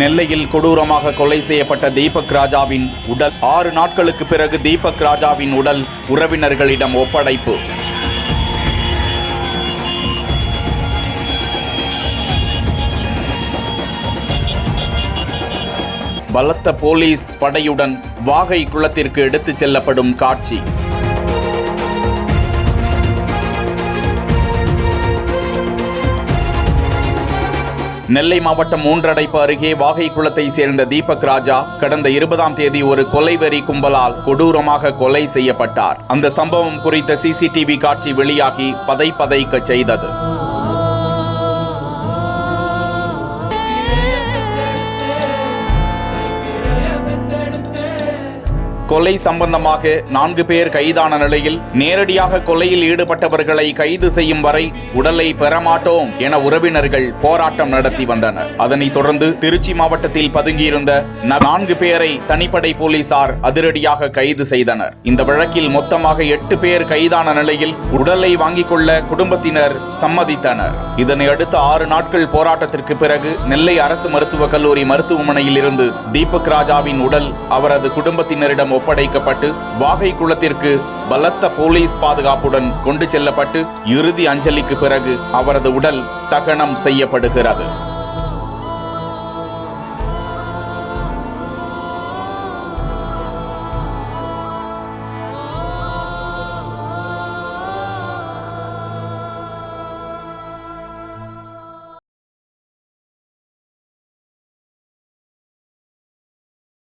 நெல்லையில் கொடூரமாக கொலை செய்யப்பட்ட தீபக் ராஜாவின் உடல் 6 நாட்களுக்கு பிறகு தீபக் ராஜாவின் உடல் உறவினர்களிடம் ஒப்படைப்பு. பலத்த போலீஸ் படையுடன் வாகை குளத்திற்கு எடுத்துச் செல்லப்படும் காட்சி. நெல்லை மாவட்டம் மூன்றடைப்பு அருகே வாகை குளத்தை சேர்ந்த தீபக் ராஜா கடந்த 20ஆம் தேதி ஒரு கொலைவெறி கும்பலால் கொடூரமாக கொலை செய்யப்பட்டார். அந்த சம்பவம் குறித்த சிசிடிவி காட்சி வெளியாகி பதைக்க செய்தது. கொலை சம்பந்தமாக 4 பேர் கைதான நிலையில் நேரடியாக கொலையில் ஈடுபட்டவர்களை கைது செய்யும் வரை உடலை பெறமாட்டோம் என உறவினர்கள் போராட்டம் நடத்தி வந்தனர். அதனைத் தொடர்ந்து திருச்சி மாவட்டத்தில் பதுங்கியிருந்த 4 பேரை தனிப்படை போலீசார் அதிரடியாக கைது செய்தனர். இந்த வழக்கில் மொத்தமாக 8 பேர் கைதான நிலையில் உடலை வாங்கிக் கொள்ள குடும்பத்தினர் சம்மதித்தனர். இதனை அடுத்து 6 நாட்கள் போராட்டத்திற்கு பிறகு நெல்லை அரசு மருத்துவக் கல்லூரி மருத்துவமனையில் இருந்து தீபக் ராஜாவின் உடல் அவரது குடும்பத்தினரிடம் ஒப்படைக்கப்பட்டு வாகை குளத்திற்கு பலத்த போலீஸ் பாதுகாப்புடன் கொண்டு செல்லப்பட்டு இறுதி அஞ்சலிக்கு பிறகு அவரது உடல் தகனம் செய்யப்படுகிறது.